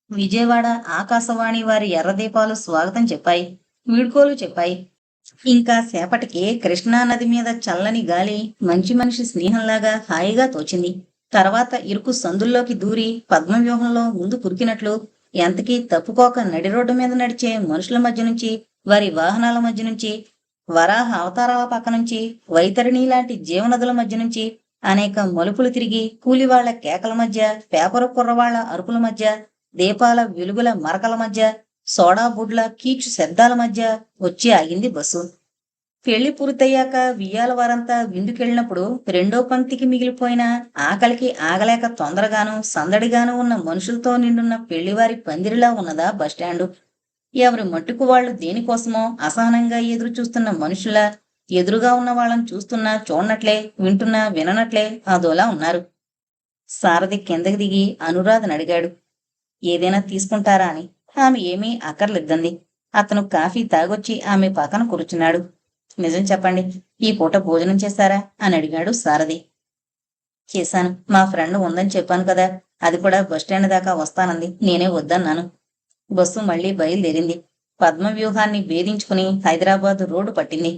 విజయవాడ ఆకాశవాణి వారి ఎర్రదీపాలు స్వాగతం చెప్పాయి. వీడ్కోలు చెప్పాయి. ఇంకా సేపటికి కృష్ణానది మీద చల్లని గాలి మంచి మనిషి స్నేహంలాగా హాయిగా తోచింది. తర్వాత ఇరుకు సందుల్లోకి దూరి పద్మవ్యూహంలో ముందు కురికినట్లు ఎంతకీ తప్పుకోక నడి రోడ్డు మీద నడిచే మనుషుల మధ్య నుంచి, వారి వాహనాల మధ్య నుంచి, వరాహ అవతారాల పక్క నుంచి, వైతరిణి లాంటి జీవనదుల మధ్య నుంచి, అనేక మలుపులు తిరిగి కూలివాళ్ల కేకల మధ్య, పేపరు కుర్రవాళ్ల అరుపుల మధ్య, దీపాల వెలుగుల మరకల మధ్య, సోడా బుడ్ల కీచు శబ్దాల మధ్య వచ్చి ఆగింది బస్సు. పెళ్లి పూర్తయ్యాక వియ్యాల వారంతా విందుకెళ్ళినప్పుడు రెండో పంక్తికి మిగిలిపోయిన ఆకలికి ఆగలేక తొందరగాను సందడిగాను ఉన్న మనుషులతో నిండున్న పెళ్లివారి పందిరిలా ఉన్నదా బస్టాండు. ఎవరి మట్టుకు వాళ్ళు దేనికోసమో అసహనంగా ఎదురు చూస్తున్న మనుషులా, ఎదురుగా ఉన్న వాళ్ళని చూస్తున్నా చూడనట్లే, వింటున్నా విననట్లే అదోలా ఉన్నారు. సారథి కిందకి దిగి అనురాధని అడిగాడు, ఏదైనా తీసుకుంటారా అని. ఆమె ఏమీ అక్కర్లేద్దంది. అతను కాఫీ తాగొచ్చి ఆమె పక్కన కూర్చున్నాడు. నిజం చెప్పండి, ఈ పూట భోజనం చేశారా అని అడిగాడు సారథి. చేశాను, మా ఫ్రెండ్ ఉందని చెప్పాను కదా, అది కూడా బస్టాండ్ దాకా వస్తానంది, నేనే వద్దన్నాను. బస్సు మళ్లీ బయలుదేరింది. పద్మవ్యూహాన్ని భేదించుకుని హైదరాబాద్ రోడ్డు పట్టింది.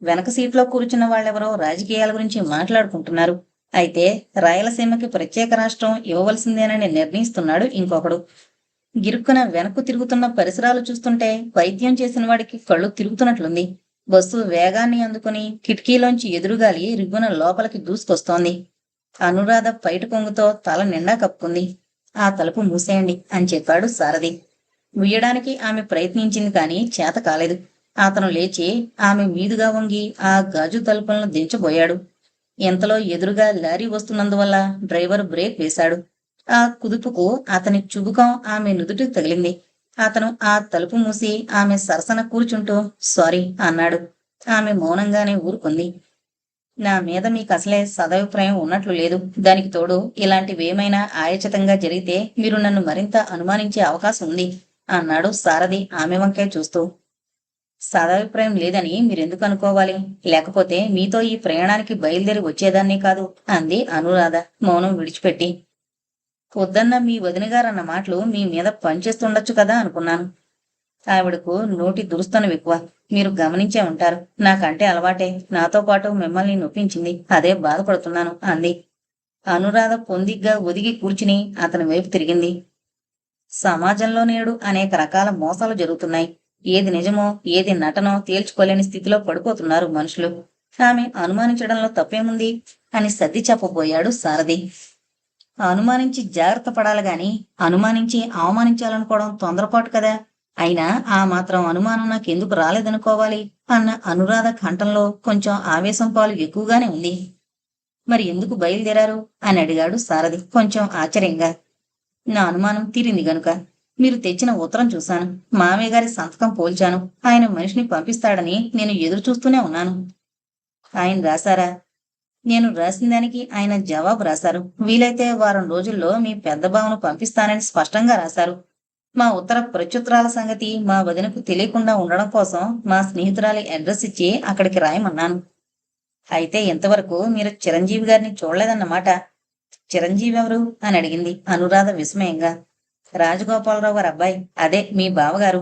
వెనక సీట్లో కూర్చున్న వాళ్ళెవరో రాజకీయాల గురించి మాట్లాడుకుంటున్నారు. అయితే రాయలసీమకి ప్రత్యేక రాష్ట్రం ఇవ్వవలసిందేనని నిర్ణయిస్తున్నాడు ఇంకొకడు. గిరుక్కున వెనక్కు తిరుగుతున్న పరిసరాలు చూస్తుంటే వైద్యం చేసిన వాడికి కళ్ళు తిరుగుతున్నట్లుంది. బస్సు వేగాన్ని అందుకుని కిటికీలోంచి ఎదురుగాలి రిగ్గున లోపలికి దూసుకొస్తోంది. అనురాధ పైట కొంగుతో తల నిండా కప్పుకుంది. ఆ తలుపు మూసేయండి అని చెప్పాడు సారథి. ముయ్యడానికి ఆమె ప్రయత్నించింది కాని చేత కాలేదు. అతను లేచి ఆమె మీదుగా వంగి ఆ గాజు తలుపులను దించబోయాడు. ఇంతలో ఎదురుగా లారీ వస్తున్నందువల్ల డ్రైవర్ బ్రేక్ వేశాడు. ఆ కుదుపుకు అతని చుబుకం ఆమె నుదుటికి తగిలింది. అతను ఆ తలుపు మూసి ఆమె సరసన కూర్చుంటూ సారీ అన్నాడు. ఆమె మౌనంగానే ఊరుకుంది. నా మీద మీకు అసలే సదభిప్రాయం ఉన్నట్లు లేదు. దానికి తోడు ఇలాంటివేమైనా ఆయచితంగా జరిగితే మీరు నన్ను మరింత అనుమానించే అవకాశం ఉంది అన్నాడు సారథి ఆమె వంకే చూస్తూ. సదభిప్రాయం లేదని మీరెందుకు అనుకోవాలి? లేకపోతే మీతో ఈ ప్రయాణానికి బయలుదేరి వచ్చేదాన్నే కాదు అంది అనురాధ మౌనం విడిచిపెట్టి. వద్దన్న మీ వదినగారన్న మాటలు మీ మీద పనిచేస్తుండొచ్చు కదా అనుకున్నాను. ఆవిడకు నోటి దురుస్తనం ఎక్కువ. మీరు గమనించే ఉంటారు. నాకంటే అలవాటే. నాతో పాటు మిమ్మల్ని నొప్పించింది. అదే బాధపడుతున్నాను అంది. అనురాధ పొందిగ్గా ఒదిగి కూర్చుని అతని వైపు తిరిగింది. సమాజంలో నేడు అనేక రకాల మోసాలు జరుగుతున్నాయి. ఏది నిజమో ఏది నటనో తేల్చుకోలేని స్థితిలో పడిపోతున్నారు మనుషులు. ఆమె అనుమానించడంలో తప్పేముంది అని సర్ది చెప్పబోయాడు సారథి. అనుమానించి జాగ్రత్త పడాలి గాని అనుమానించి అవమానించాలనుకోవడం తొందరపాటు కదా. అయినా ఆ మాత్రం అనుమానం నాకెందుకు రాలేదనుకోవాలి అన్న అనురాధ కంఠంలో కొంచెం ఆవేశం పాలు ఎక్కువగానే ఉంది. మరి ఎందుకు బయలుదేరారు అని అడిగాడు సారథి కొంచెం ఆశ్చర్యంగా. నా అనుమానం తీరింది గనుక. మీరు తెచ్చిన ఉత్తరం చూశాను. మామయ్య గారి సంతకం పోల్చాను. ఆయన మనిషిని పంపిస్తాడని నేను ఎదురు చూస్తూనే ఉన్నాను. ఆయన రాశారా? నేను రాసిన దానికి ఆయన జవాబు రాశారు. వీలైతే వారం రోజుల్లో మీ పెద్ద బావను పంపిస్తానని స్పష్టంగా రాశారు. మా ఉత్తర ప్రత్యుత్తరాల సంగతి మా వదినకు తెలియకుండా ఉండడం కోసం మా స్నేహితురాలి అడ్రస్ ఇచ్చి అక్కడికి రాయమన్నాను. అయితే ఇంతవరకు మీరు చిరంజీవి గారిని చూడలేదన్నమాట. చిరంజీవి ఎవరు అని అడిగింది అనురాధ విస్మయంగా. రాజగోపాలరావు గారు అబ్బాయి, అదే మీ బావగారు.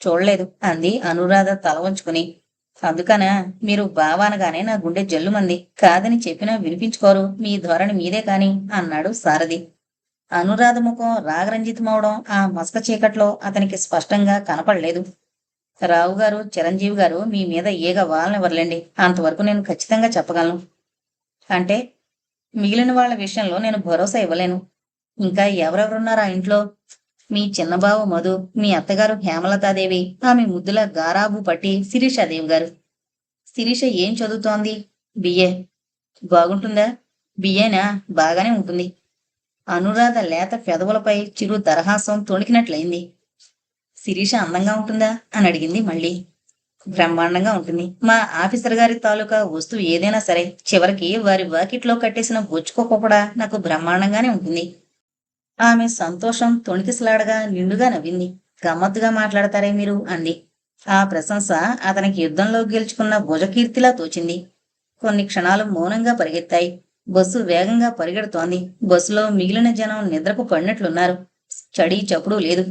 చూడలేదు అంది అనురాధ తల వంచుకుని. అందుకనా మీరు బావ అనగానే నా గుండె జల్లుమంది. కాదని చెప్పినా వినిపించుకోరు. మీ ధోరణి మీదే కాని అన్నాడు సారథి. అనురాధ ముఖం రాగరంజితమవడం ఆ మసక చీకట్లో అతనికి స్పష్టంగా కనపడలేదు. రావు గారు చిరంజీవి గారు మీ మీద ఈగ వాలనివ్వరులేండి. అంతవరకు నేను ఖచ్చితంగా చెప్పగలను. అంటే మిగిలిన వాళ్ళ విషయంలో నేను భరోసా ఇవ్వలేను. ఇంకా ఎవరెవరున్నారు ఆ ఇంట్లో? మీ చిన్నబావ మధు, మీ అత్తగారు హేమలతాదేవి, ఆమె ముద్దుల గారాబు పట్టి శిరీషాదేవి గారు. శిరీష ఏం చదువుతోంది? బిఏ. బాగుంటుందా? బిఏనా? బాగానే ఉంటుంది. అనురాధ లేత పెదవులపై చిరు దరహాసం తొణికినట్లయింది. శిరీష అందంగా ఉంటుందా అని అడిగింది మళ్ళీ. బ్రహ్మాండంగా ఉంటుంది. మా ఆఫీసర్ గారి తాలూకా వస్తువు ఏదైనా సరే చివరికి వారి వాకిట్లో కట్టేసిన బొచ్చుకోక కూడా నాకు బ్రహ్మాండంగానే ఉంటుంది. ఆమె సంతోషం తొణికిసలాడగా నిండుగా నవ్వింది. గమ్మత్తుగా మాట్లాడతారే మీరు అంది. ఆ ప్రశంస అతనికి యుద్ధంలో గెలుచుకున్న భుజకీర్తిలా తోచింది. కొన్ని క్షణాలు మౌనంగా పరిగెత్తాయి. బస్సు వేగంగా పరిగెడుతోంది. బస్సులో మిగిలిన జనం నిద్రకు పడినట్లున్నారు. చడి చప్పుడు లేదు.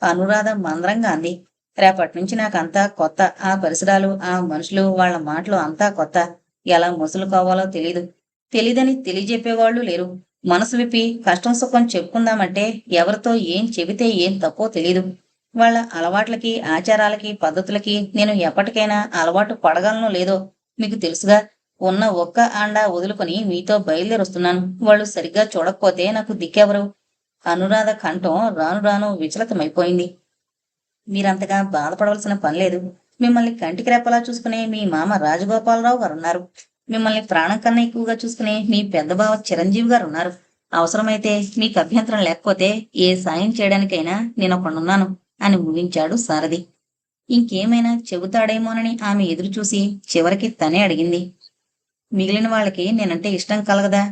అనురాధ మందరంగా అంది. రేపటి నుంచి నాకంతా కొత్త. ఆ పరిసరాలు, ఆ మనుషులు, వాళ్ళ మాటలు అంతా కొత్త. ఎలా మసులుకోవాలో తెలీదు. తెలీదని తెలియజెప్పేవాళ్ళు లేరు. మనసు విప్పి కష్టం సుఖం చెప్పుకుందామంటే ఎవరితో ఏం చెబితే ఏం తప్పో తెలీదు. వాళ్ళ అలవాట్లకి, ఆచారాలకి, పద్ధతులకి నేను ఎప్పటికైనా అలవాటు పడగలనో లేదో మీకు తెలుసుగా. ఉన్న ఒక్క అండా వదులుకొని మీతో బయలుదేరొస్తున్నాను. వాళ్ళు సరిగ్గా చూడకపోతే నాకు దిక్కెవరు? అనురాధ కంఠం రాను రాను విచలితమైపోయింది. మీరంతగా బాధపడవలసిన పనిలేదు. మిమ్మల్ని కంటికి రెప్పలా చూసుకునే మీ మామ రాజగోపాలరావు గారున్నారు. మిమ్మల్ని ప్రాణం కన్నా ఎక్కువగా చూసుకునే మీ పెద్ద బావ చిరంజీవి గారున్నారు. అవసరమైతే మీకు అభ్యంతరం లేకపోతే ఏ సాయం చేయడానికైనా నేనొకడున్నాను అని ముగించాడు సారథి. ఇంకేమైనా చెబుతాడేమోనని ఆమె ఎదురుచూసి చివరికి తనే అడిగింది. మిగిలిన వాళ్ళకి నేనంటే ఇష్టం కలగదా?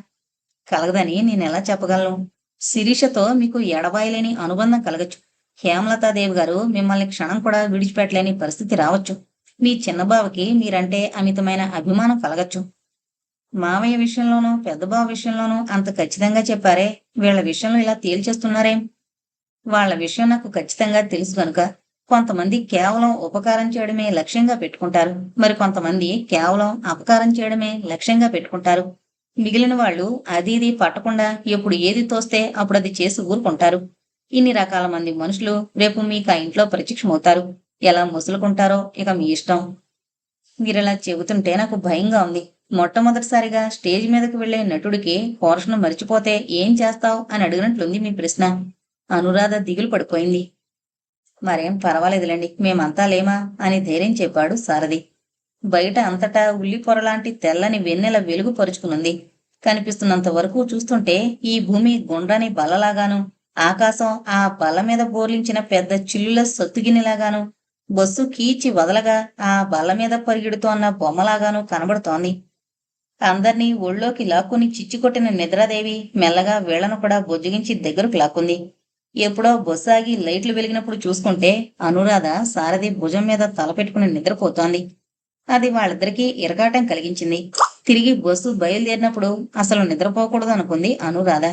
కలగదని నేనెలా చెప్పగలను? శిరీషతో మీకు ఎడబాయలేని అనుబంధం కలగచ్చు. హేమలతాదేవి గారు మిమ్మల్ని క్షణం కూడా విడిచిపెట్టలేని పరిస్థితి రావచ్చు. మీ చిన్నబావకి మీరంటే అమితమైన అభిమానం కలగచ్చు. మావయ్య విషయంలోనూ పెద్దబావ విషయంలోనూ అంత ఖచ్చితంగా చెప్పారే, వీళ్ళ విషయంలో ఇలా తేల్చేస్తున్నారేం? వాళ్ళ విషయం నాకు ఖచ్చితంగా తెలుసు గనుక. కొంతమంది కేవలం ఉపకారం చేయడమే లక్ష్యంగా పెట్టుకుంటారు. మరి కొంతమంది కేవలం అపకారం చేయడమే లక్ష్యంగా పెట్టుకుంటారు. మిగిలిన వాళ్ళు అది ఇది పట్టకుండా ఎప్పుడు ఏది తోస్తే అప్పుడు అది చేసి ఊరుకుంటారు. ఇన్ని రకాల మంది మనుషులు రేపు మీకు ఆ ఇంట్లో ప్రత్యక్షమవుతారు. ఎలా ముసులుకుంటారో ఇక మీ ఇష్టం. మీరిలా చెబుతుంటే నాకు భయంగా ఉంది. మొట్టమొదటిసారిగా స్టేజ్ మీదకు వెళ్లే నటుడికి పోర్షను మరిచిపోతే ఏం చేస్తావ్ అని అడిగినట్లుంది మీ ప్రశ్న. అనురాధ దిగులు పడిపోయింది. మరేం పర్వాలేదులేండి, మేమంతా లేమా అని ధైర్యం చెప్పాడు సారథి. బయట అంతటా ఉల్లిపొరలాంటి తెల్లని వెన్నెల వెలుగు పరుచుకునుంది. కనిపిస్తున్నంత వరకు చూస్తుంటే ఈ భూమి గుండ్రని బల్లలాగాను, ఆకాశం ఆ బల్ల మీద బోర్లించిన పెద్ద చిల్లుల సొత్తుగిన్నెలాగాను, బస్సు కీచి వదలగా ఆ బల్ల మీద పరిగెడుతోన్న బొమ్మలాగాను కనబడుతోంది. అందర్నీ ఒళ్ళోకి లాక్కుని చిచ్చుకొట్టిన నిద్రాదేవి మెల్లగా వీళ్లను కూడా బొజ్జగించి దగ్గరకు లాక్కుంది. ఎప్పుడో బస్సు ఆగి లైట్లు వెలిగినప్పుడు చూసుకుంటే అనురాధ సారథి భుజం మీద తలపెట్టుకుని నిద్రపోతోంది. అది వాళ్ళిద్దరికీ ఇరకాటం కలిగించింది. తిరిగి బస్సు బయలుదేరినప్పుడు అసలు నిద్రపోకూడదు అనుకుంది అనురాధ.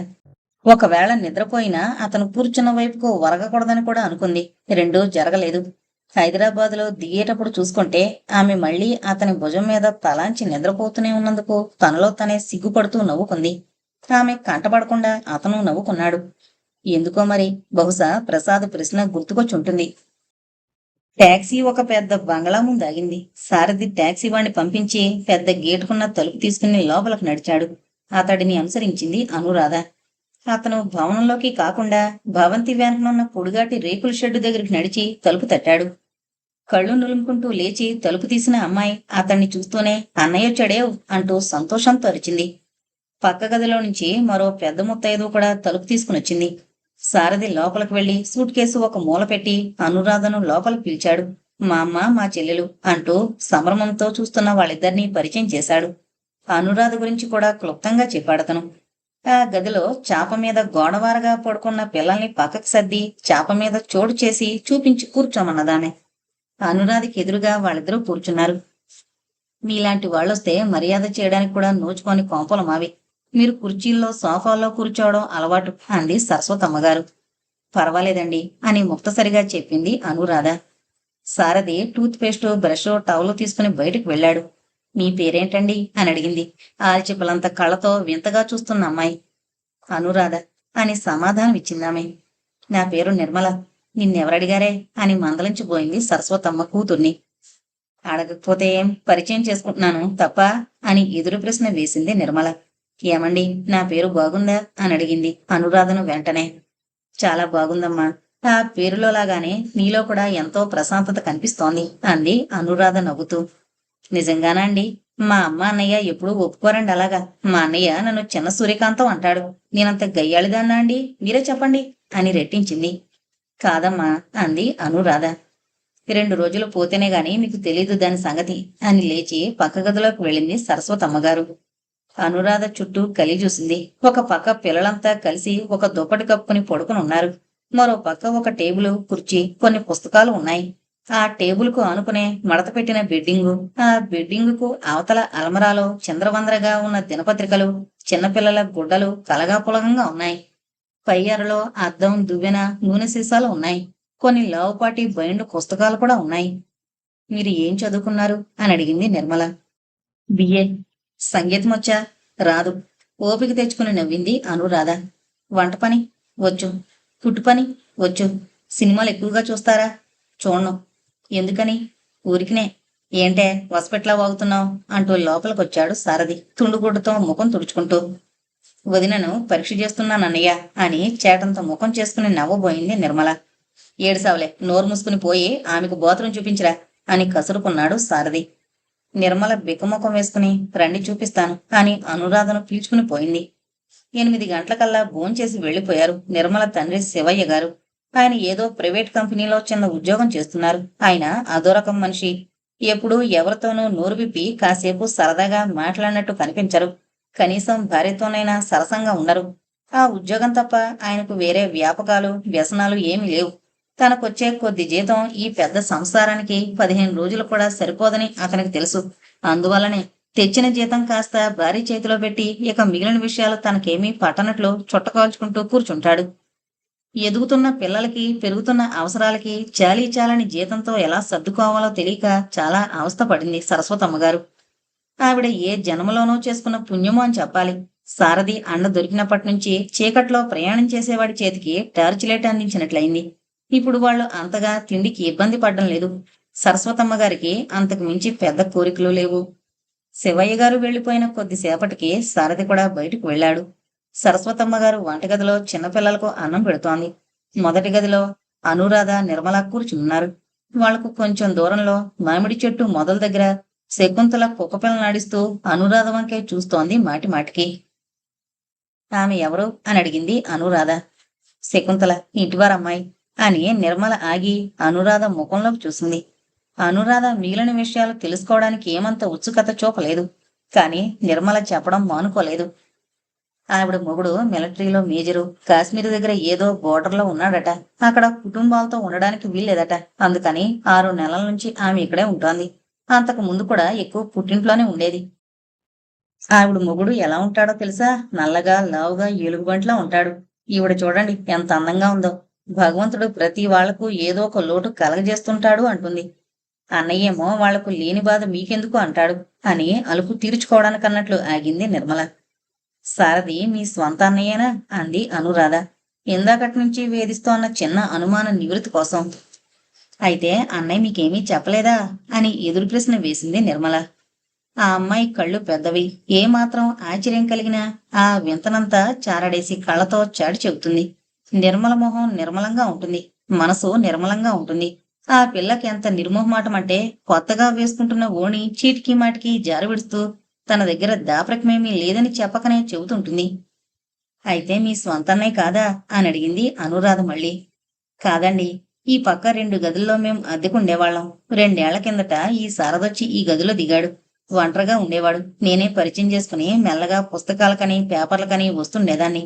ఒకవేళ నిద్రపోయినా అతను కూర్చున్న వైపుకు వరగకూడదని కూడా అనుకుంది. రెండూ జరగలేదు. హైదరాబాదులో దిగేటప్పుడు చూసుకుంటే ఆమె మళ్లీ అతని భుజం మీద తలాంచి నిద్రపోతూనే ఉన్నందుకు తనలో తనే సిగ్గుపడుతూ నవ్వుకుంది. ఆమె కంటపడకుండా అతను నవ్వుకున్నాడు. ఎందుకో మరి, బహుశా ప్రసాద్ ప్రశ్న గుర్తుకొచ్చుంటుంది. టాక్సీ ఒక పెద్ద బంగళా ముందు ఆగింది. సారథి టాక్సీ వాణ్ణి పంపించి పెద్ద గేటుకున్న తలుపు తీసుకుని లోపలకు నడిచాడు. అతడిని అనుసరించింది అనురాధ. అతను భవనంలోకి కాకుండా భవంతి వెనకనున్న పొడుగాటి రేకుల షెడ్డు దగ్గరికి నడిచి తలుపు తట్టాడు. కళ్ళు నులుముకుంటూ లేచి తలుపు తీసిన అమ్మాయి అతన్ని చూస్తూనే అన్నయ్యొచ్చాడేవ్ అంటూ సంతోషంతో అరిచింది. పక్క గదిలో నుంచి మరో పెద్ద ముత్తైదు కూడా తలుపు తీసుకునొచ్చింది. సారథి లోపలికి వెళ్లి సూట్ కేసు ఒక మూల పెట్టి అనురాధను లోపలికి పిలిచాడు. మా అమ్మ, మా చెల్లెలు అంటూ సంభ్రమంతో చూస్తున్న వాళ్ళిద్దరినీ పరిచయం చేశాడు. అనురాధ గురించి కూడా క్లుప్తంగా చెప్పాడతను. ఆ గదిలో చాప మీద గోడవారగా పడుకున్న పిల్లల్ని పక్కకు సర్ది చాప మీద చోటు చేసి చూపించి కూర్చోమన్నదామె. అనురాధకి ఎదురుగా వాళ్ళిద్దరూ కూర్చున్నారు. మీలాంటి వాళ్ళొస్తే మర్యాద చేయడానికి కూడా నోచుకొని కొంపలు మావి. మీరు కుర్చీల్లో సోఫాల్లో కూర్చోవడం అలవాటు అంది సరస్వతమ్మగారు. పర్వాలేదండి అని ముక్తసరిగా చెప్పింది అనురాధ. సారథి టూత్ పేస్టు, బ్రష్, టవలు తీసుకుని బయటకు వెళ్ళాడు. మీ పేరేంటండి అని అడిగింది ఆల్చిపలంత కళ్ళతో వింతగా చూస్తున్న అమ్మాయి. అనురాధ అని సమాధానం ఇచ్చిందామె. నా పేరు నిర్మల. నిన్నెవరడిగారే అని మందలించిపోయింది సరస్వతమ్మ కూతుర్ని. అడగకపోతే ఏం, పరిచయం చేసుకుంటున్నాను తప్ప అని ఎదురు ప్రశ్న వేసింది నిర్మల. ఏమండి, నా పేరు బాగుందా అని అడిగింది అనురాధను వెంటనే. చాలా బాగుందమ్మా. ఆ పేరులో లాగానే నీలో కూడా ఎంతో ప్రశాంతత కనిపిస్తోంది అంది అనురాధ నవ్వుతూ. నిజంగానా అండి? మా అమ్మ అన్నయ్య ఎప్పుడూ ఒప్పుకోరండి అలాగా. మా అన్నయ్య నన్ను చిన్న సూర్యకాంతం అంటాడు. నేనంత గయ్యాళిదాన్నా అండి? మీరే చెప్పండి అని రెట్టించింది. కాదమ్మా అంది అనురాధ. 2 రోజులు పోతేనే గాని మీకు తెలీదు దాని సంగతి అని లేచి పక్క గదిలోకి వెళ్ళింది సరస్వతమ్మగారు. అనురాధ చుట్టూ కలి చూసింది. ఒక పక్క పిల్లలంతా కలిసి ఒక దుప్పటి కప్పుకుని పడుకునున్నారు. మరో పక్క ఒక టేబుల్, కుర్చీ, కొన్ని పుస్తకాలు ఉన్నాయి. ఆ టేబుల్కు ఆనుకునే మడత పెట్టిన బెడ్డింగు, ఆ బెడ్డింగుకు అవతల అలమరాలో చిందరవందరగా ఉన్న దినపత్రికలు, చిన్నపిల్లల గుడ్డలు కలగాపులగంగా ఉన్నాయి. పై అరలో అద్దం, దువ్వెన, నూనె సీసాలు ఉన్నాయి. కొన్ని లావుపాటి బైండు పుస్తకాలు కూడా ఉన్నాయి. మీరు ఏం చదువుకున్నారు అని అడిగింది నిర్మల. బిఏ. సంగీతం వచ్చా? రాదు. ఓపిక తెచ్చుకుని నవ్వింది అనురాధ. వంట పని వచ్చు. కుట్టు పని వచ్చు. సినిమాలు ఎక్కువగా చూస్తారా? చూడను. ఎందుకని? ఊరికినే. ఏంటే వసపెట్లా వాగుతున్నావు అంటూ లోపలికొచ్చాడు సారథి తుండుగుడ్డతో ముఖం తుడుచుకుంటూ. వదినను పరీక్ష చేస్తున్నానన్నయ్య అని చేటంత ముఖం చేసుకుని నవ్వబోయింది నిర్మల. ఏడుసావులే, నోరు మూసుకుని పోయి ఆమెకు బోతరం చూపించిరా అని కసురుకున్నాడు సారథి. నిర్మల బిక్కముఖం వేసుకుని రండి చూపిస్తాను అని అనురాధను పీల్చుకుని పోయింది. 8 గంటలకల్లా భోంచేసి వెళ్లిపోయారు నిర్మల తండ్రి శివయ్య గారు. ఆయన ఏదో ప్రైవేట్ కంపెనీలో చిన్న ఉద్యోగం చేస్తున్నారు. ఆయన అదోరకం మనిషి. ఎప్పుడూ ఎవరితోనూ నోరు విప్పి కాసేపు సరదాగా మాట్లాడినట్టు కనిపించరు. కనీసం భార్యతోనైనా సరసంగా ఉండరు. ఆ ఉద్యోగం తప్ప ఆయనకు వేరే వ్యాపకాలు, వ్యసనాలు ఏమీ లేవు. తనకొచ్చే కొద్ది జీతం ఈ పెద్ద సంసారానికి 15 రోజులు కూడా సరిపోదని అతనికి తెలుసు. అందువల్లనే తెచ్చిన జీతం కాస్త భార్య చేతిలో పెట్టి ఇక మిగిలిన విషయాలు తనకేమీ పట్టనట్లు చుట్టకాల్చుకుంటూ కూర్చుంటాడు. ఎదుగుతున్న పిల్లలకి, పెరుగుతున్న అవసరాలకి చాలీ చాలని జీతంతో ఎలా సర్దుకోవాలో తెలియక చాలా అవస్థపడింది సరస్వతమ్మగారు. ఆవిడ ఏ జన్మలోనో చేసుకున్న పుణ్యమో అని చెప్పాలి. సారథి అండ దొరికినప్పటి నుంచి చీకట్లో ప్రయాణం చేసేవాడి చేతికి టార్చ్ లైట్ అందించినట్లయింది. ఇప్పుడు వాళ్ళు అంతగా తిండికి ఇబ్బంది పడ్డం లేదు. సరస్వతమ్మ గారికి అంతకు మించి పెద్ద కోరికలు లేవు. శివయ్య గారు వెళ్లిపోయిన కొద్దిసేపటికి సారథి కూడా బయటకు వెళ్ళాడు. సరస్వతమ్మ గారు వంటగదిలో చిన్నపిల్లలకు అన్నం పెడుతోంది. మొదటి గదిలో అనురాధ, నిర్మల కూర్చున్నారు. వాళ్లకు కొంచెం దూరంలో మామిడి చెట్టు మొదల దగ్గర శకుంతల కుక్కపిల్లనాడిస్తూ అనురాధ వంకే చూస్తోంది మాటి మాటికి. ఆమె ఎవరు అని అడిగింది అనురాధ. శకుంతల, ఇంటివారమ్మాయి అని నిర్మల ఆగి అనురాధ ముఖంలోకి చూసింది. అనురాధ మిగిలిన విషయాలు తెలుసుకోవడానికి ఏమంత ఉత్సుకత చూపలేదు. కాని నిర్మల చెప్పడం మానుకోలేదు. ఆవిడ మొగుడు మిలిటరీలో మేజరు. కాశ్మీర్ దగ్గర ఏదో బోర్డర్లో ఉన్నాడట. అక్కడ కుటుంబాలతో ఉండడానికి వీల్లేదట. అందుకని 6 నెలల నుంచి ఆమె ఇక్కడే ఉంటోంది. అంతకు ముందు కూడా ఎక్కువ పుట్టింట్లోనే ఉండేది. ఆవిడ మొగుడు ఎలా ఉంటాడో తెలుసా? నల్లగా, లావుగా, ఎలుగుబంట్లా ఉంటాడు. ఈవిడ చూడండి ఎంత అందంగా ఉందో. భగవంతుడు ప్రతి వాళ్లకు ఏదో ఒక లోటు కలగజేస్తుంటాడు అంటుంది. అన్నయ్యేమో వాళ్లకు లేని బాధ మీకెందుకు అంటాడు అని అలుపు తీర్చుకోవడానికన్నట్లు ఆగింది నిర్మల. సారథి మీ స్వంత అన్నయ్యేనా అంది అనురాధ ఇందాకటి నుంచి వేధిస్తోన్న చిన్న అనుమాన నివృత్తి కోసం. అయితే అన్నయ్య మీకేమీ చెప్పలేదా అని ఎదురు ప్రశ్న వేసింది నిర్మల. ఆ అమ్మాయి కళ్ళు పెద్దవి. ఏమాత్రం ఆశ్చర్యం కలిగినా ఆ వింతనంతా చారడేసి కళ్ళతో చాటి చెబుతుంది. నిర్మల మొహం నిర్మలంగా ఉంటుంది. మనసు నిర్మలంగా ఉంటుంది. ఆ పిల్లకి ఎంత నిర్మోహమాటం అంటే కొత్తగా వేసుకుంటున్న ఓణి చీటికి మాటికి జారవిడుస్తూ తన దగ్గర దాపరికమేమీ లేదని చెప్పకనే చెబుతుంటుంది. అయితే మీ స్వంతన్నయ్య కాదా అని అడిగింది అనురాధ మళ్ళీ. కాదండి. ఈ పక్క 2 గదుల్లో మేం అద్దెకుండేవాళ్ళం. 2 ఏళ్ల కిందట ఈ సారదొచ్చి ఈ గదిలో దిగాడు. ఒంటరిగా ఉండేవాడు. నేనే పరిచయం చేసుకుని మెల్లగా పుస్తకాలకని, పేపర్లకని వస్తుండేదాన్ని.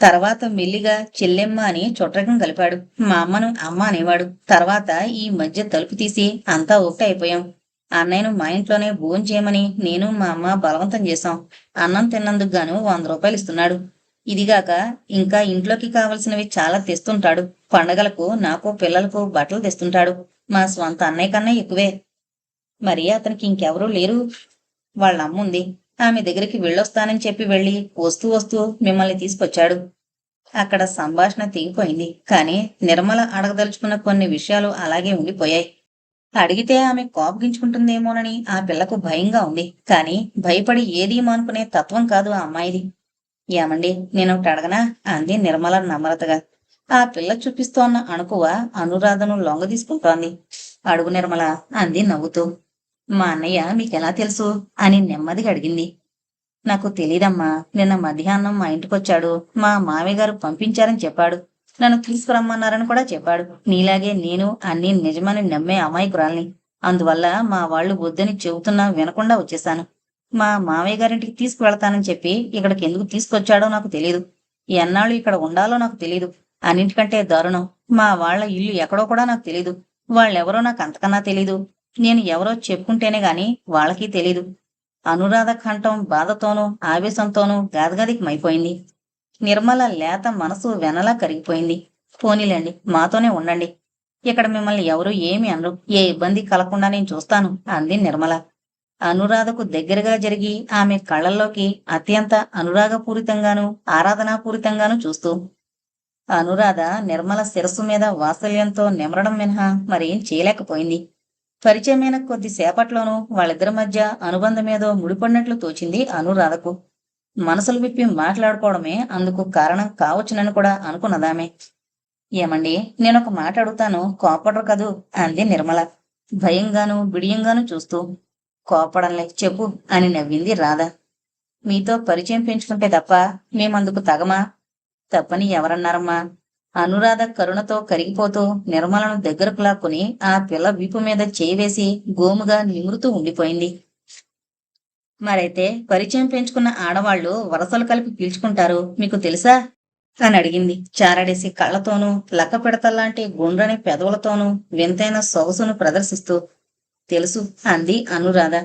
తర్వాత మెల్లిగా చెల్లెమ్మ అని చుట్టకం కలిపాడు. మా అమ్మను అమ్మ అనేవాడు. తర్వాత ఈ మధ్య తలుపు తీసి అంతా ఒకటే అయిపోయాం. అన్నయ్యను మా ఇంట్లోనే భోంచేయమని నేను మా అమ్మ బలవంతం చేశాం. అన్నం తిన్నందుకు గాను 100 రూపాయలు ఇస్తున్నాడు. ఇదిగాక ఇంకా ఇంట్లోకి కావలసినవి చాలా తెస్తుంటాడు. పండగలకు నాకు పిల్లలకు బట్టలు తెస్తుంటాడు. మా స్వంత అన్నయ్య కన్నా ఎక్కువే. మరి అతనికి ఇంకెవరూ లేరు? వాళ్ళ అమ్ముంది. ఆమె దగ్గరికి వెళ్ళొస్తానని చెప్పి వెళ్ళి వస్తూ వస్తూ మిమ్మల్ని తీసుకొచ్చాడు. అక్కడ సంభాషణ తెగిపోయింది. కాని నిర్మల అడగదలుచుకున్న కొన్ని విషయాలు అలాగే ఉండిపోయాయి. అడిగితే ఆమె కోపగించుకుంటుందేమోనని ఆ పిల్లకు భయంగా ఉంది. కాని భయపడి ఏదీ మానుకునే తత్వం కాదు ఆ అమ్మాయిది. ఏమండి, నేనొకటి అడగనా అంది నిర్మల నమ్రతగా. ఆ పిల్ల చూపిస్తోన్న అణుకువ అనురాధను లొంగ తీసుకుంటోంది. అడుగు నిర్మల అంది నవ్వుతూ. మా అన్నయ్య మీకెలా తెలుసు అని నెమ్మదిగా అడిగింది. నాకు తెలీదమ్మా. నిన్న మధ్యాహ్నం మా ఇంటికొచ్చాడు. మా మామయ్య గారు పంపించారని చెప్పాడు. నన్ను తీసుకురమ్మన్నారని కూడా చెప్పాడు. నీలాగే నేను అన్నీ నిజమని నమ్మే అమాయకురాల్ని. అందువల్ల మా వాళ్ళు వద్దని చెబుతున్నా వినకుండా వచ్చేశాను. మా మామయ్య గారింటికి తీసుకువెళతానని చెప్పి ఇక్కడికి ఎందుకు తీసుకొచ్చాడో నాకు తెలీదు. ఎన్నాళ్ళు ఇక్కడ ఉండాలో నాకు తెలీదు. అన్నింటికంటే దారుణం, మా వాళ్ల ఇల్లు ఎక్కడో కూడా నాకు తెలీదు. వాళ్ళెవరో నాకు అంతకన్నా తెలీదు. నేను ఎవరో చెప్పుకుంటేనే గాని వాళ్ళకి తెలీదు. అనురాధ కంఠం బాధతోనూ ఆవేశంతోనూ గాదగదికమైపోయింది. నిర్మల లేత మనసు వెనలా కరిగిపోయింది. పోనీలేండి, మాతోనే ఉండండి. ఇక్కడ మిమ్మల్ని ఎవరూ ఏమీ అనరు. ఏ ఇబ్బంది కలగకుండా నేను చూస్తాను అంది నిర్మల. అనురాధకు దగ్గరగా జరిగి ఆమె కళ్ళల్లోకి అత్యంత అనురాగపూరితంగాను ఆరాధనాపూరితంగాను చూస్తూ. అనురాధ నిర్మల శిరస్సు మీద వాత్సల్యంతో నిమరడం మినహా మరేం చేయలేకపోయింది. పరిచయమైన కొద్దిసేపట్లోనూ వాళ్ళిద్దరి మధ్య అనుబంధమేదో ముడిపడినట్లు తోచింది అనురాధకు. మనసులు విప్పి మాట్లాడుకోవడమే అందుకు కారణం కావచ్చునని కూడా అనుకున్నదామె. ఏమండి, నేనొక మాట అడుగుతాను, కోపడరు కదూ అంది నిర్మల భయంగాను బిడియంగాను చూస్తూ. కోపడంలే, చెప్పు అని నవ్వింది రాధ. మీతో పరిచయం పెంచుకుంటే తప్ప మేమందుకు తగమా? తప్పని ఎవరన్నారమ్మా? అనురాధ కరుణతో కరిగిపోతూ నిర్మలను దగ్గరకు లాక్కుని ఆ పిల్ల వీపు మీద చేయివేసి గోముగా నిమురుతూ ఉండిపోయింది. మరైతే పరిచయం పెంచుకున్న ఆడవాళ్లు వరసలు కలిపి పీల్చుకుంటారు, మీకు తెలుసా అని అడిగింది చారడేసి కళ్లతోనూ లక్క పిడతల్లాంటి గుండ్రని పెదవులతోనూ వింతైన సొగసును ప్రదర్శిస్తూ. తెలుసు అంది అనురాధ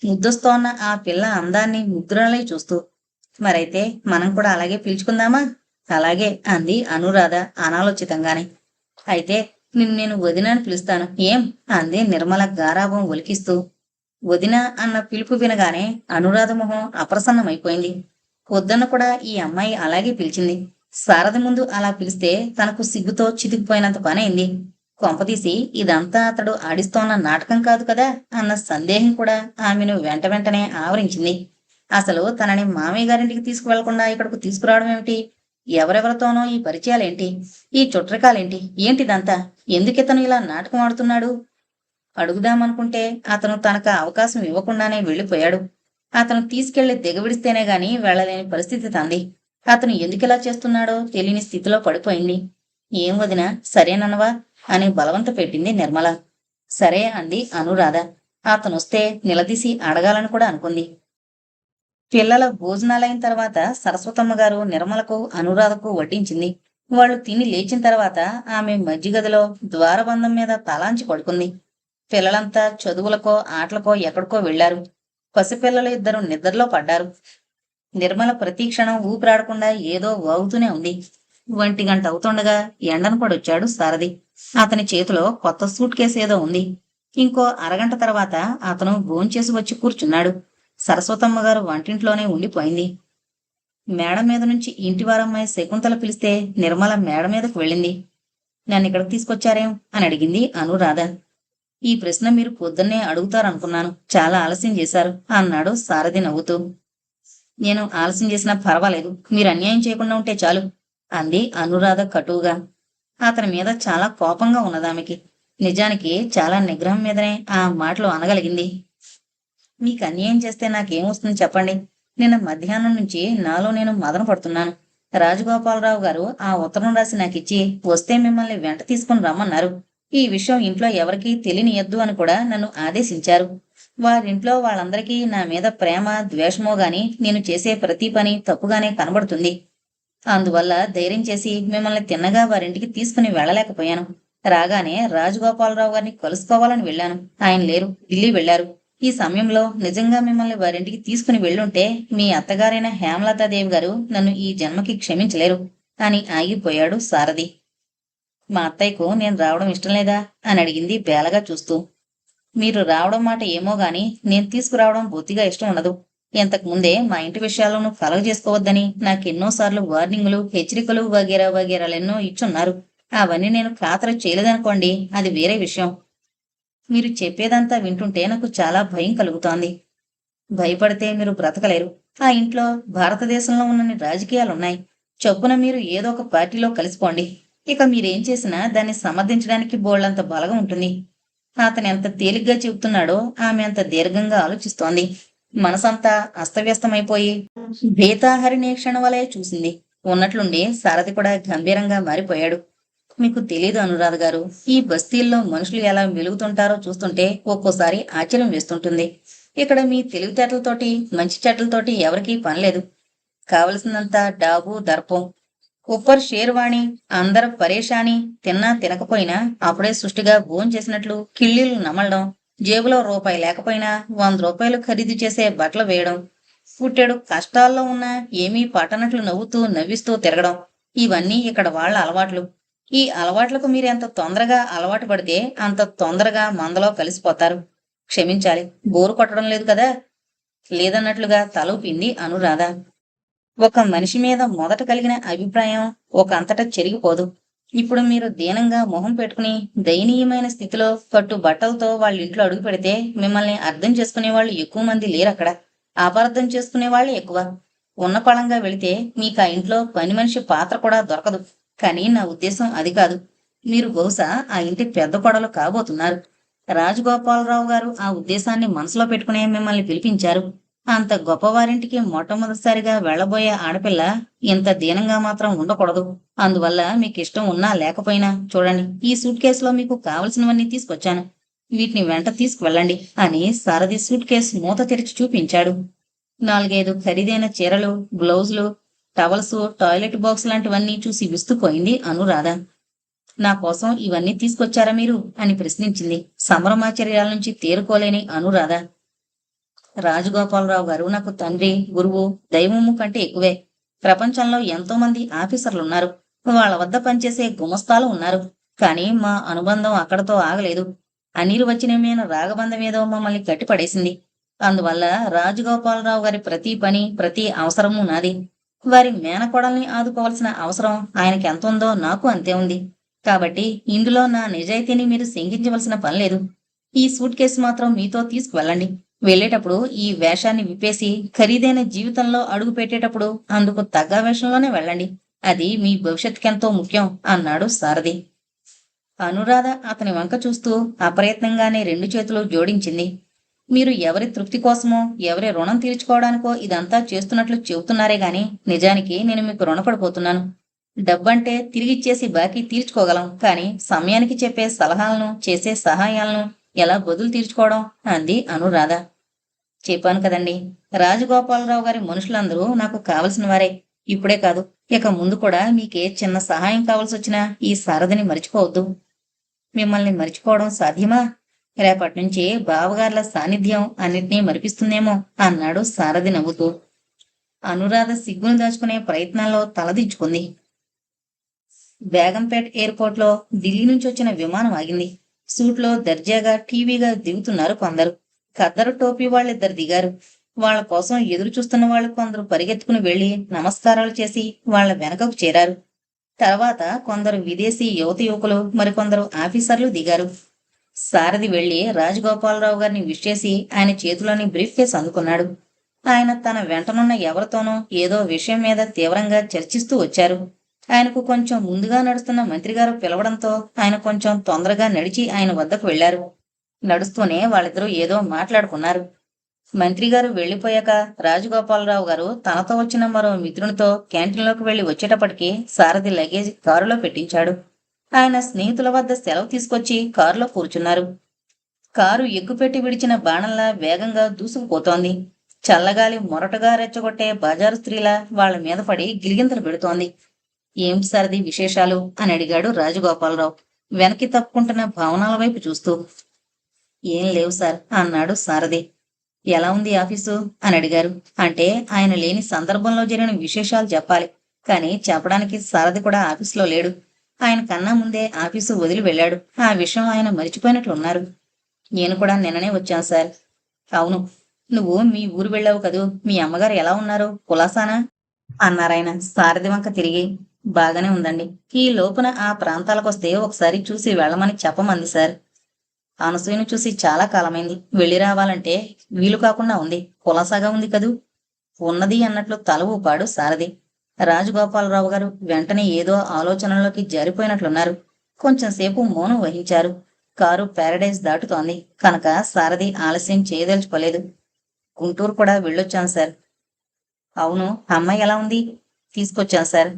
ముద్దొస్తోన్న ఆ పిల్ల అందాన్ని ముద్రలై చూస్తూ. మరైతే మనం కూడా అలాగే పీల్చుకుందామా? అలాగే అంది అనురాధ అనాలోచితంగానే. అయితే నేను వదిన అని పిలుస్తాను, ఏం అంది నిర్మల గారాభం ఒలికిస్తూ. వదిన అన్న పిలుపు వినగానే అనురాధ మొహం అప్రసన్నమైపోయింది. పొద్దున్న కూడా ఈ అమ్మాయి అలాగే పిలిచింది. సారథి ముందు అలా పిలిస్తే తనకు సిగ్గుతో చితికిపోయినంత పనైంది. కొంపదీసి ఇదంతా అతడు ఆడిస్తోన్న నాటకం కాదు కదా అన్న సందేహం కూడా ఆమెను వెంట వెంటనే ఆవరించింది. అసలు తనని మామయ్య గారింటికి తీసుకువెళ్లకుండా ఇక్కడకు తీసుకురావడం ఏమిటి? ఎవరెవరితోనో ఈ పరిచయాలేంటి? ఈ చుట్టరికాలేంటి? ఏంటిదంతా? ఎందుకితను ఇలా నాటకం ఆడుతున్నాడు? అడుగుదామనుకుంటే అతను తనకు అవకాశం ఇవ్వకుండానే వెళ్ళిపోయాడు. అతను తీసుకెళ్లి దిగవిడిస్తేనే గాని వెళ్లలేని పరిస్థితి తంది. అతను ఎందుకిలా చేస్తున్నాడో తెలియని స్థితిలో పడిపోయింది. ఏం వదినా, సరేనన్నవా అని బలవంత పెట్టింది నిర్మల. సరే అంది అనురాధ. అతనొస్తే నిలదీసి అడగాలని కూడా అనుకుంది. పిల్లల భోజనాలైన తర్వాత సరస్వతమ్మ గారు నిర్మలకు అనురాధకు వడ్డించింది. వాళ్ళు తిని లేచిన తర్వాత ఆమె మధ్యగదిలో ద్వారబంధం మీద తలాంచి పడుకుంది. పిల్లలంతా చదువులకో ఆటలకో ఎక్కడికో వెళ్లారు. పసిపిల్లలు ఇద్దరు నిద్రలో పడ్డారు. నిర్మల ప్రతి క్షణం ఊపిరాడకుండా ఏదో వాగుతూనే ఉంది. 1 గంట అవుతుండగా ఎండను పడొచ్చాడు సారథి. అతని చేతిలో కొత్త సూట్ కేసు ఏదో ఉంది. ఇంకో అరగంట తర్వాత అతను భోంచేసి వచ్చి కూర్చున్నాడు. సరస్వతమ్మ గారు వంటింట్లోనే ఉండిపోయింది. మేడ మీద నుంచి ఇంటివారమ్మాయి శకుంతల పిలిస్తే నిర్మల మేడ మీదకు వెళ్ళింది. నన్ను ఇక్కడికి తీసుకొచ్చారేం అని అడిగింది అనురాధ. ఈ ప్రశ్న మీరు పొద్దున్నే అడుగుతారనుకున్నాను, చాలా ఆలస్యం చేశారు అన్నాడు సారథి నవ్వుతూ. నేను ఆలస్యం చేసినా పర్వాలేదు, మీరు అన్యాయం చేయకుండా ఉంటే చాలు అంది అనురాధ కటువుగా. అతని మీద చాలా కోపంగా ఉన్నదామెకి. నిజానికి చాలా నిగ్రహం మీదనే ఆ మాటలు అనగలిగింది. మీకు అన్యాయం చేస్తే నాకేమొస్తుంది చెప్పండి? నిన్న మధ్యాహ్నం నుంచి నాలో నేను మదన పడుతున్నాను. రాజగోపాలరావు గారు ఆ ఉత్తరం రాసి నాకిచ్చి వస్తే మిమ్మల్ని వెంట తీసుకుని రమ్మన్నారు. ఈ విషయం ఇంట్లో ఎవరికీ తెలియనియద్దు అని కూడా నన్ను ఆదేశించారు. వారింట్లో వాళ్ళందరికీ నా మీద ప్రేమ ద్వేషమో గాని నేను చేసే ప్రతి పని తప్పుగానే కనబడుతుంది. అందువల్ల ధైర్యం చేసి మిమ్మల్ని తిన్నగా వారింటికి తీసుకుని వెళ్ళలేకపోయాను. రాగానే రాజగోపాలరావు గారిని కలుసుకోవాలని వెళ్ళాను. ఆయన లేరు, ఢిల్లీ వెళ్లారు. ఈ సమయంలో నిజంగా మిమ్మల్ని వారింటికి తీసుకుని వెళ్ళుంటే మీ అత్తగారైన హేమలతాదేవి గారు నన్ను ఈ జన్మకి క్షమించలేరు అని ఆగిపోయాడు సారథి. మా అత్తయ్యకు నేను రావడం ఇష్టం లేదా అని అడిగింది బేలగా చూస్తూ. మీరు రావడం మాట ఏమో గాని నేను తీసుకురావడం బొత్తిగా ఇష్టం ఉండదు. ఇంతకు ముందే మా ఇంటి విషయాలను కలగ చేసుకోవద్దని నాకెన్నోసార్లు వార్నింగులు, హెచ్చరికలు వగేరా వగేరాలెన్నో ఇచ్చున్నారు. అవన్నీ నేను ఖాతరు చేయలేదనుకోండి, అది వేరే విషయం. మీరు చెప్పేదంతా వింటుంటే నాకు చాలా భయం కలుగుతోంది. భయపడితే మీరు బ్రతకలేరు. ఆ ఇంట్లో భారతదేశంలో ఉన్నన్ని రాజకీయాలున్నాయి. చొప్పున మీరు ఏదో ఒక పార్టీలో కలిసిపోండి. ఇక మీరేం చేసినా దాన్ని సమర్థించడానికి బోళ్లంత బలగం ఉంటుంది. అతను ఎంత తేలిగ్గా చెబుతున్నాడో ఆమె అంత దీర్ఘంగా ఆలోచిస్తోంది. మనసంతా అస్తవ్యస్తమైపోయి భేతాహరిణి క్షణ వలె చూసింది. ఉన్నట్లుండి సారథి కూడా గంభీరంగా మారిపోయాడు. మీకు తెలీదు అనురాధ గారు, ఈ బస్తీల్లో మనుషులు ఎలా వెలుగుతుంటారో చూస్తుంటే ఒక్కోసారి ఆశ్చర్యం వేస్తుంటుంది. ఇక్కడ మీ తెలివితేటలతోటి మంచి చెట్లతోటి ఎవరికీ పనిలేదు. కావలసినంత డాబు దర్పం, ఉప్పర్ షేర్వాణి, అందరు పరేషాని, తిన్నా తినకపోయినా అప్పుడే సృష్టిగా భోంచేసినట్లు కిళ్ళీలు నమలడం, జేబులో రూపాయి లేకపోయినా 100 రూపాయలు ఖరీదు చేసే బట్టలు వేయడం, పుట్టెడు కష్టాల్లో ఉన్నా ఏమీ పట్టనట్లు నవ్వుతూ నవ్విస్తూ తిరగడం, ఇవన్నీ ఇక్కడ వాళ్ళ అలవాట్లు. ఈ అలవాట్లకు మీరు ఎంత తొందరగా అలవాటు పడితే అంత తొందరగా మందలో కలిసిపోతారు. క్షమించాలి, బోరు కొట్టడం లేదు కదా? లేదన్నట్లుగా తల ఊపింది అనురాధ. ఒక మనిషి మీద మొదట కలిగిన అభిప్రాయం ఒక అంతటా చెరిగిపోదు. ఇప్పుడు మీరు దీనంగా మొహం పెట్టుకుని దయనీయమైన స్థితిలో కట్టు బట్టలతో వాళ్ళ ఇంట్లో అడుగు పెడితే మిమ్మల్ని అర్థం చేసుకునే వాళ్ళు ఎక్కువ మంది లేరు అక్కడ. అపార్థం చేసుకునే వాళ్ళే ఎక్కువ. ఉన్న పళంగా వెళితే మీకు ఆ ఇంట్లో పని మనిషి పాత్ర కూడా దొరకదు. కానీ నా ఉద్దేశం అది కాదు. మీరు బహుశా ఆ ఇంటి పెద్ద కొడలు కాబోతున్నారు. రాజగోపాలరావు గారు ఆ ఉద్దేశాన్ని మనసులో పెట్టుకునే మిమ్మల్ని పిలిపించారు. అంత గొప్పవారింటికి మొట్టమొదటిసారిగా వెళ్ళబోయే ఆడపిల్ల ఇంత దీనంగా మాత్రం ఉండకూడదు. అందువల్ల మీకు ఇష్టం ఉన్నా లేకపోయినా చూడండి, ఈ సూట్ కేసులో మీకు కావలసినవన్నీ తీసుకొచ్చాను. వీటిని వెంట తీసుకువెళ్ళండి అని సారథి సూట్ కేసు మూత తెరిచి చూపించాడు. 4-5 ఖరీదైన చీరలు, బ్లౌజులు, టవల్స్, టాయిలెట్ బాక్స్ లాంటివన్నీ చూసి విస్తుపోయింది అనురాధ. నా కోసం ఇవన్నీ తీసుకొచ్చారా మీరు అని ప్రశ్నించింది సంభ్రమాచర్యాల నుంచి తేరుకోలేని అనురాధ. రాజగోపాలరావు గారు నాకు తండ్రి, గురువు, దైవము కంటే ఎక్కువే. ప్రపంచంలో ఎంతో మంది ఆఫీసర్లున్నారు. వాళ్ళ వద్ద పనిచేసే గుమస్తాలు ఉన్నారు. కానీ మా అనుబంధం అక్కడతో ఆగలేదు. అనిర్వచనీయమైన రాగబంధం ఏదో మమ్మల్ని కట్టిపడేసింది. అందువల్ల రాజగోపాలరావు గారి ప్రతి పని, ప్రతి అవసరము నాది. వారి మేనకోడల్ని ఆదుకోవాల్సిన అవసరం ఆయనకి ఎంత ఉందో నాకు అంతే ఉంది. కాబట్టి ఇందులో నా నిజాయితీని మీరు శంకించవలసిన పని లేదు. ఈ సూట్ కేసు మాత్రం మీతో తీసుకువెళ్ళండి. వెళ్ళేటప్పుడు ఈ వేషాన్ని విప్పేసి ఖరీదైన జీవితంలో అడుగు పెట్టేటప్పుడు అందుకు తగ్గ వేషంలోనే వెళ్ళండి. అది మీ భవిష్యత్తుకెంతో ముఖ్యం అన్నాడు సారథి. అనురాధ అతని వంక చూస్తూ అప్రయత్నంగానే 2 చేతులు జోడించింది. మీరు ఎవరి తృప్తి కోసమో, ఎవరి రుణం తీర్చుకోవడానికో ఇదంతా చేస్తున్నట్లు చెబుతున్నారే గాని నిజానికి నేను మీకు రుణపడిపోతున్నాను. డబ్బంటే తిరిగిచ్చేసి బాకీ తీర్చుకోగలం, కానీ సమయానికి చెప్పే సలహాలను, చేసే సహాయాలను ఎలా బదులు తీర్చుకోవడం అంది అనురాధ. చెప్పాను కదండి, రాజగోపాలరావు గారి మనుషులందరూ నాకు కావలసిన వారే. ఇప్పుడే కాదు, ఇక ముందు కూడా మీకే చిన్న సహాయం కావాల్సి వచ్చినా ఈ సారథిని మర్చిపోవద్దు. మిమ్మల్ని మర్చిపోవడం సాధ్యమా? రేపటి నుంచి బావగార్ల సాన్నిధ్యం అన్నిటినీ మరిపిస్తుందేమో అన్నాడు సారథి నవ్వుతూ. అనురాధ సిగ్గును దాచుకునే ప్రయత్నాల్లో తలదించుకుంది. బేగంపేట్ ఎయిర్పోర్ట్ లో ఢిల్లీ నుంచి వచ్చిన విమానం ఆగింది. సూట్లో దర్జాగా టీవీగా దిగుతున్నారు కొందరు. ఖద్దరు టోపీ వాళ్ళిద్దరు దిగారు. వాళ్ళ కోసం ఎదురు చూస్తున్న వాళ్ళు కొందరు పరిగెత్తుకుని వెళ్లి నమస్కారాలు చేసి వాళ్ళ వెనకకు చేరారు. తర్వాత కొందరు విదేశీ యువత యువకులు, మరికొందరు ఆఫీసర్లు దిగారు. సారథి వెళ్లి రాజగోపాలరావు గారిని విష్ చేసి ఆయన చేతిలోని బ్రీఫ్ కేస్ అందుకున్నాడు. ఆయన తన వెంటనున్న ఎవరితోనో ఏదో విషయం మీద తీవ్రంగా చర్చిస్తూ వచ్చారు. ఆయనకు కొంచెం ముందుగా నడుస్తున్న మంత్రిగారు పిలవడంతో ఆయన కొంచెం తొందరగా నడిచి ఆయన వద్దకు వెళ్లారు. నడుస్తూనే వాళ్ళిద్దరూ ఏదో మాట్లాడుకున్నారు. మంత్రిగారు వెళ్లిపోయాక రాజగోపాలరావు గారు తనతో వచ్చిన మరో మిత్రునితో క్యాంటీన్లోకి వెళ్లి వచ్చేటప్పటికి సారథి లగేజ్ కారులో పెట్టించాడు. ఆయన స్నేహితుల వద్ద సెలవు తీసుకొచ్చి కారులో కూర్చున్నారు. కారు ఎక్కుపెట్టి విడిచిన బాణంలా వేగంగా దూసుకుపోతోంది. చల్లగాలి మొరటగా రెచ్చగొట్టే బజారు స్త్రీలా వాళ్ల మీద పడి గిలిగింతలు పెడుతోంది. ఏం సారథి విశేషాలు అని అడిగాడు రాజగోపాలరావు వెనక్కి తప్పుకుంటున్న భవనాల వైపు చూస్తూ. ఏం లేవు సార్ అన్నాడు సారథి. ఎలా ఉంది ఆఫీసు అని అడిగారు. అంటే ఆయన లేని సందర్భంలో జరిగిన విశేషాలు చెప్పాలి, కానీ చెప్పడానికి సారథి కూడా ఆఫీసులో లేడు. ఆయన కన్నా ముందే ఆఫీసు వదిలి వెళ్ళాడు. ఆ విషయం ఆయన మరిచిపోయినట్లున్నారు. నేను కూడా నిన్ననే వచ్చాను సార్. అవును, నువ్వు మీ ఊరు వెళ్ళావు కదూ, మీ అమ్మగారు ఎలా ఉన్నారు, కులాసానా అన్నారాయన సారథి వంక తిరిగి. బాగానే ఉందండి. ఈ లోపున ఆ ప్రాంతాలకొస్తే ఒకసారి చూసి వెళ్ళమని చెప్పమంది సార్. అనసూయను చూసి చాలా కాలమైంది. వెళ్ళి రావాలంటే వీలు కాకుండా ఉంది. కులాసాగా ఉంది కదూ. ఉన్నది అన్నట్లు తల ఊపాడు సారథి. రాజగోపాలరావు గారు వెంటనే ఏదో ఆలోచనలోకి జారిపోయినట్లున్నారు. కొంచెంసేపు మౌనం వహించారు. కారు ప్యారడైజ్ దాటుతోంది కనుక సారథి ఆలస్యం చేయదలుచుకోలేదు. గుంటూరు కూడా వెళ్ళొచ్చాను సార్. అవును, అమ్మాయి ఎలా ఉంది? తీసుకొచ్చాను సార్.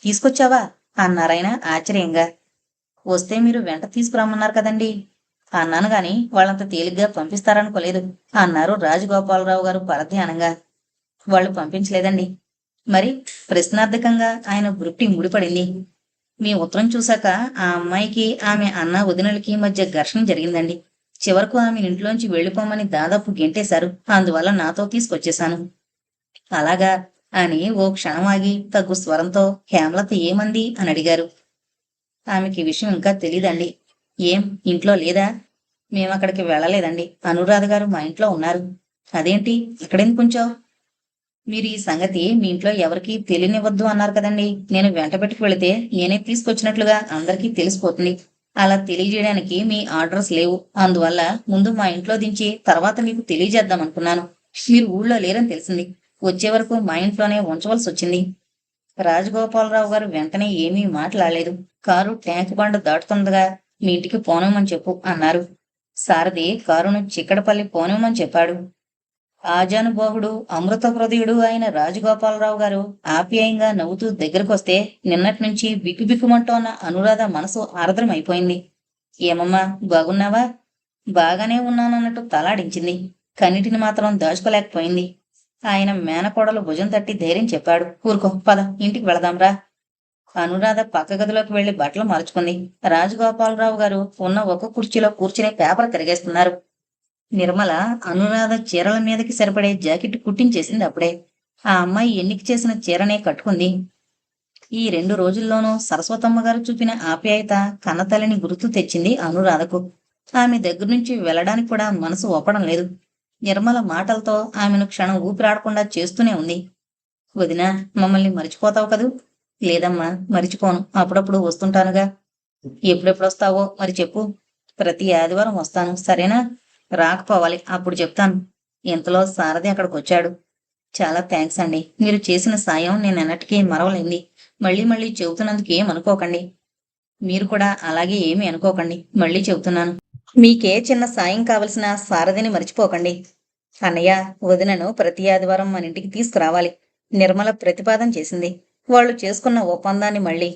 తీసుకొచ్చావా అన్నారాయన ఆశ్చర్యంగా. వస్తే మీరు వెంట తీసుకురమ్మన్నారు కదండి అన్నాను గాని వాళ్ళంత తేలిగ్గా పంపిస్తారనుకోలేదు అన్నారు రాజగోపాలరావు గారు పరధ్యానంగా. వాళ్ళు పంపించలేదండి. మరి? ప్రశ్నార్థకంగా ఆయన వృత్తి ముడిపడింది. మీ ఉత్తరం చూశాక ఆ అమ్మాయికి ఆమె అన్న వదినలకి మధ్య ఘర్షణ జరిగిందండి. చివరకు ఆమె ఇంట్లోంచి వెళ్ళిపోమని దాదాపు గెంటేశారు. అందువల్ల నాతో తీసుకొచ్చేశాను. అలాగా అని ఓ క్షణం ఆగి తగ్గు స్వరంతో హేమలత ఏమంది అని అడిగారు. ఆమెకి ఈ విషయం ఇంకా తెలీదండి. ఏం ఇంట్లో లేదా? మేమక్కడికి వెళ్ళలేదండి. అనురాధ గారు మా ఇంట్లో ఉన్నారు. అదేంటి ఇక్కడెందుకుంచావు? మీరు ఈ సంగతి మీ ఇంట్లో ఎవరికీ తెలియనివ్వద్దు అన్నారు కదండి. నేను వెంట పెట్టుకు వెళితే నేనే తీసుకొచ్చినట్లుగా అందరికీ తెలిసిపోతుంది. అలా తెలియజేయడానికి మీ ఆర్డర్స్ లేవు. అందువల్ల ముందు మా ఇంట్లో దించి తర్వాత మీకు తెలియజేద్దాం అనుకున్నాను. మీరు ఊళ్ళో లేరని తెలిసింది. వచ్చే వరకు మా ఇంట్లోనే ఉంచవలసి వచ్చింది. రాజగోపాలరావు గారు వెంటనే ఏమీ మాట్లాడలేదు. కారు ట్యాంక్ బండ్ దాటుతుండగా మీ ఇంటికి పోనివ్వమని చెప్పు అన్నారు. సారథి కారును చిక్కడపల్లి పోనివ్వమని చెప్పాడు. ఆజానుబాహుడు అమృత హృదయుడు అయిన రాజగోపాలరావు గారు ఆప్యాయంగా నవ్వుతూ దగ్గరకొస్తే నిన్నటి నుంచి బిక్కుబిక్కుమంటోన్న అనురాధ మనసు ఆర్ద్రమైపోయింది. ఏమమ్మా బాగున్నావా? బాగానే ఉన్నానన్నట్టు తలాడించింది. కన్నిటిని మాత్రం దాచుకోలేకపోయింది. ఆయన మేనకోడలు భుజం తట్టి ధైర్యం చెప్పాడు. ఊరుకో పద ఇంటికి వెళదాంరా. అనురాధ పక్క గదిలోకి వెళ్లి బట్టలు మార్చుకుంది. రాజగోపాలరావు గారు ఉన్న ఒక కుర్చీలో కూర్చుని పేపర్ తిరిగేస్తున్నారు. నిర్మల అనురాధ చీరల మీదకి సరిపడే జాకెట్ కుట్టించేసింది అప్పుడే. ఆ అమ్మాయి ఎన్నిక చేసిన చీరనే కట్టుకుంది. ఈ 2 రోజుల్లోనూ సరస్వతమ్మ గారు చూపిన ఆప్యాయత కన్నతల్లిని గుర్తు తెచ్చింది అనురాధకు. ఆమె దగ్గర నుంచి వెళ్ళడానికి కూడా మనసు ఒప్పడం లేదు. నిర్మల మాటలతో ఆమెను క్షణం ఊపిరాడకుండా చేస్తూనే ఉంది. వదినా, మమ్మల్ని మరిచిపోతావు కదూ? లేదమ్మా, మరిచిపోను. అప్పుడప్పుడు వస్తుంటానుగా. ఎప్పుడెప్పుడొస్తావో మరి చెప్పు. ప్రతి ఆదివారం వస్తాను, సరేనా? రాకపోవాలి, అప్పుడు చెప్తాను. ఇంతలో సారథి అక్కడికొచ్చాడు. చాలా థ్యాంక్స్ అండి. మీరు చేసిన సాయం నేనెన్నటికీ మరవలేంది. మళ్ళీ మళ్ళీ చెబుతున్నందుకు ఏమనుకోకండి. మీరు కూడా అలాగే ఏమీ అనుకోకండి. మళ్ళీ చెబుతున్నాను. మీకే చిన్న సాయం కావలసిన సారథిని మర్చిపోకండి. అన్నయ్య, వదినను ప్రతి ఆదివారం మన ఇంటికి తీసుకురావాలి. నిర్మల ప్రతిపాదన చేసింది. వాళ్ళు చేసుకున్న ఒప్పందాన్ని మళ్ళీ.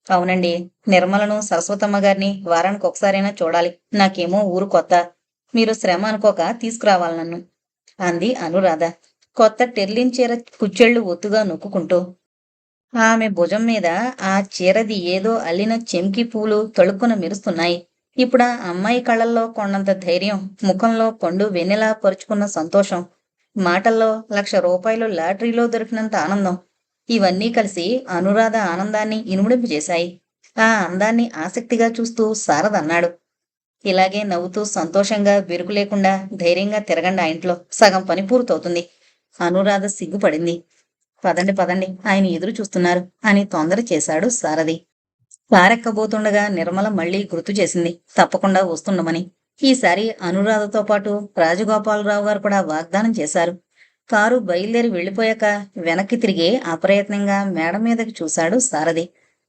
అవునండి, నిర్మలను సరస్వతమ్మ గారిని వారానికి ఒకసారైనా చూడాలి. నాకేమో ఊరు కొత్త. మీరు శ్రమ అనుకోక తీసుకురావాలి నన్ను అంది అనురాధ కొత్త టెర్లిన్ చీర కుచ్చెళ్ళు ఒత్తుగా నొక్కుంటూ. ఆమె భుజం మీద ఆ చీరది ఏదో అల్లిన చెంకి పూలు తళుక్కున మెరుస్తున్నాయి. ఇప్పుడు ఆ అమ్మాయి కళ్ళల్లో కొండంత ధైర్యం, ముఖంలో పండు వెన్నెలా పరుచుకున్న సంతోషం, మాటల్లో ₹1,00,000 లాటరీలో దొరికినంత ఆనందం. ఇవన్నీ కలిసి అనురాధ ఆనందాన్ని ఇనుముడింపు చేశాయి. ఆ అందాన్ని ఆసక్తిగా చూస్తూ శారద అన్నాడు. ఇలాగే నవ్వుతూ సంతోషంగా బెరుకు లేకుండా ధైర్యంగా తిరగండి, ఆ ఇంట్లో సగం పని పూర్తవుతుంది. అనురాధ సిగ్గుపడింది. పదండి పదండి, ఆయన ఎదురు చూస్తున్నారు అని తొందర చేశాడు సారథి. కారెక్కబోతుండగా నిర్మల మళ్లీ గుర్తు చేసింది తప్పకుండా వస్తుండమని. ఈసారి అనురాధతో పాటు రాజగోపాలరావు గారు కూడా వాగ్దానం చేశారు. కారు బయలుదేరి వెళ్లిపోయాక వెనక్కి తిరిగి అప్రయత్నంగా మేడ మీదకి చూశాడు సారథి.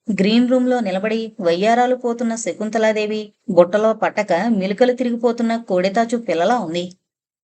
గ్రీన్ రూమ్ లో నిలబడి వయ్యారాలు పోతున్న శకుంతలాదేవి బుట్టలో పట్టక మిలుకలు తిరిగిపోతున్న కోడెతాచు పిల్లలా ఉంది.